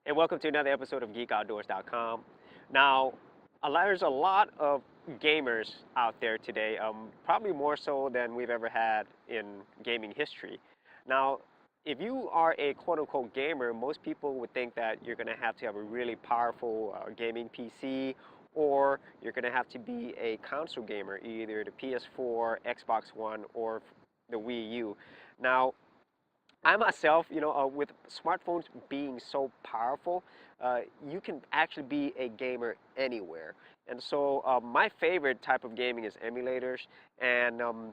And welcome to another episode of GeekOutdoors.com. Now, there's a lot of gamers out there today, probably more so than we've ever had in gaming history. Now, if you are a quote-unquote gamer, most people would think that you're going to have a really powerful gaming PC, or you're going to have to be a console gamer, either the PS4, Xbox One, or the Wii U. Now, I myself, with smartphones being so powerful, you can actually be a gamer anywhere. And so my favorite type of gaming is emulators. And I'm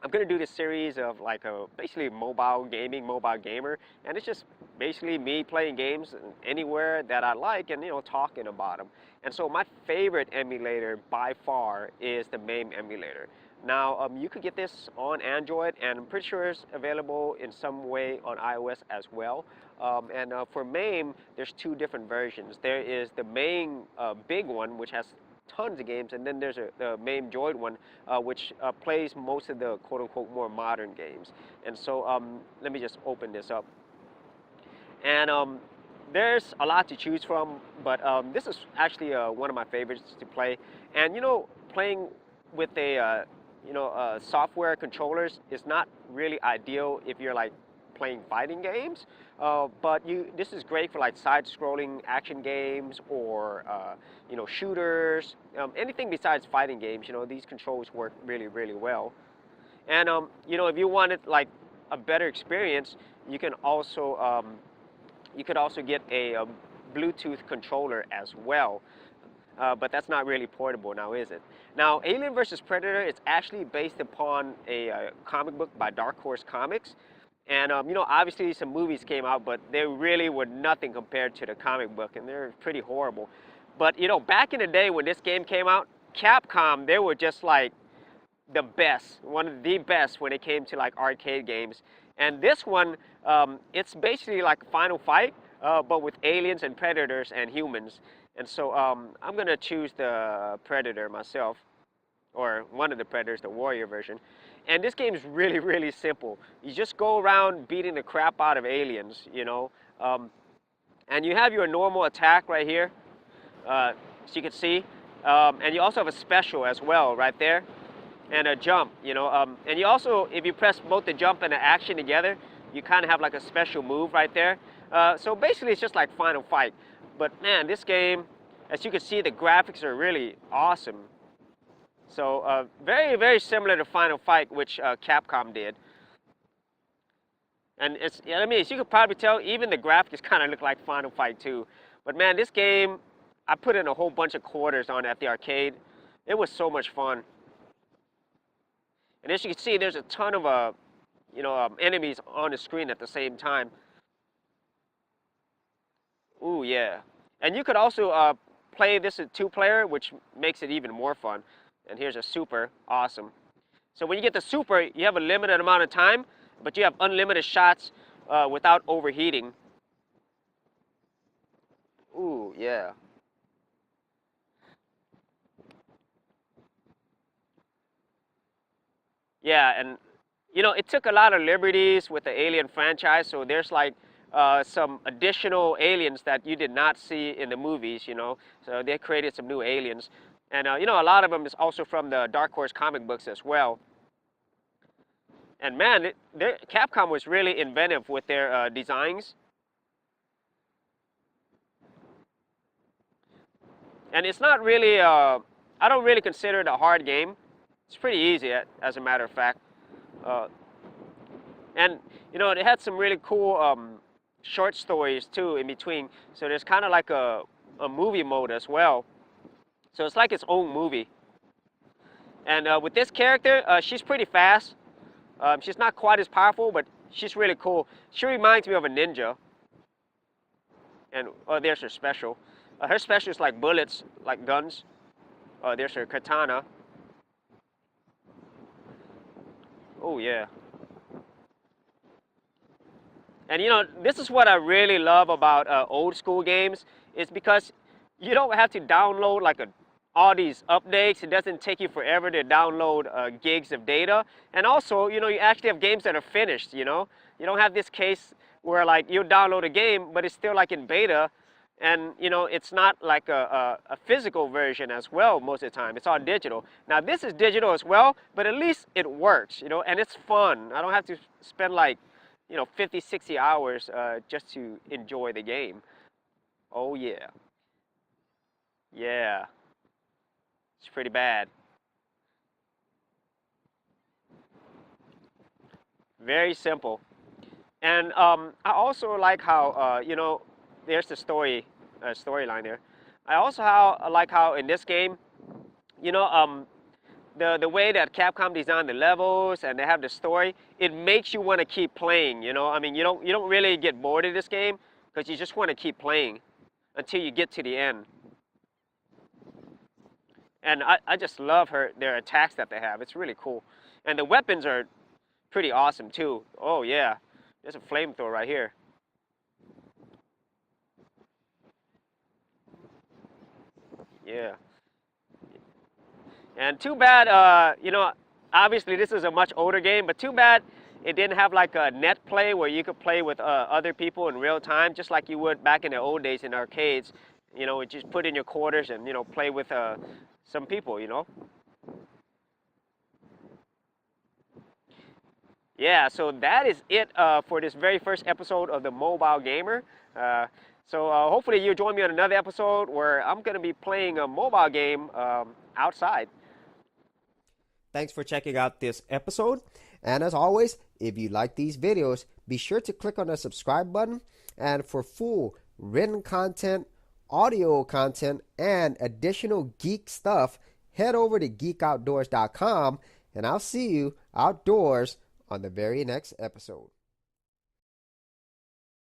going to do this series of like basically mobile gaming, mobile gamer. And it's just basically me playing games anywhere that I like and, talking about them. And so my favorite emulator by far is the MAME emulator. Now, you could get this on Android, and I'm pretty sure it's available in some way on iOS as well. For MAME, there's two different versions. There is the main big one, which has tons of games, and then there's the MAME Droid one, which plays most of the quote-unquote more modern games. And so let me just open this up. And there's a lot to choose from, but this is actually one of my favorites to play. And playing with a software controllers is not really ideal if you're like playing fighting games, but this is great for like side-scrolling action games or shooters, anything besides fighting games. These controls work really, really well. And if you wanted like a better experience, you can also get a Bluetooth controller as well. But that's not really portable now, is it? Now, Alien vs. Predator is actually based upon a comic book by Dark Horse Comics. And, obviously some movies came out, but they really were nothing compared to the comic book, and they're pretty horrible. But, back in the day when this game came out, Capcom, they were just like the best, one of the best when it came to like arcade games. And this one, it's basically like Final Fight, but with aliens and predators and humans. And so I'm going to choose the Predator myself, or one of the Predators, the Warrior version. And this game is really, really simple. You just go around beating the crap out of aliens, and you have your normal attack right here, as you can see. And you also have a special as well right there, and a jump, and you also, if you press both the jump and the action together, you kind of have like a special move right there. So basically it's just like Final Fight. But man, this game, as you can see, the graphics are really awesome. So very, very similar to Final Fight, which Capcom did. And as you could probably tell, even the graphics kind of look like Final Fight too. But man, this game, I put in a whole bunch of quarters on at the arcade. It was so much fun. And as you can see, there's a ton of enemies on the screen at the same time. Ooh, yeah. And you could also play this at two-player, which makes it even more fun. And here's a super, awesome. So when you get the super, you have a limited amount of time, but you have unlimited shots without overheating. Ooh, yeah. Yeah, and it took a lot of liberties with the Alien franchise, so there's like some additional aliens that you did not see in the movies, so they created some new aliens. And, a lot of them is also from the Dark Horse comic books as well. And man, Capcom was really inventive with their designs. And it's not really, I don't really consider it a hard game. It's pretty easy, as a matter of fact. And, it had some really cool short stories too in between. So there's kind of like a movie mode as well. So it's like its own movie. And with this character, she's pretty fast. She's not quite as powerful, but she's really cool. She reminds me of a ninja. And there's her special. Her special is like bullets, like guns. There's her katana. Oh yeah. And this is what I really love about old school games, is because you don't have to download like all these updates. It doesn't take you forever to download gigs of data. And also, you actually have games that are finished, You don't have this case where like you download a game, but it's still like in beta, and it's not like a physical version as well most of the time. It's all digital. Now this is digital as well, but at least it works, and it's fun. I don't have to spend like 50, 60 hours just to enjoy the game. Oh yeah, yeah, it's pretty bad. Very simple. And I also like how there's the storyline there. I also like how in this game, you know um, the way that Capcom designed the levels and they have the story, it makes you want to keep playing. I mean, you don't really get bored of this game because you just want to keep playing until you get to the end. And I just love their attacks that they have. It's really cool, and the weapons are pretty awesome too. Oh yeah, there's a flamethrower right here. Yeah. And too bad, obviously this is a much older game, but too bad it didn't have like a net play where you could play with other people in real time, just like you would back in the old days in arcades. Just put in your quarters and, play with some people. Yeah, so that is it for this very first episode of the Mobile Gamer. So hopefully you'll join me on another episode where I'm going to be playing a mobile game outside. Thanks for checking out this episode. And as always, if you like these videos, be sure to click on the subscribe button. And for full written content, audio content, and additional geek stuff, head over to geekoutdoors.com. And I'll see you outdoors on the very next episode.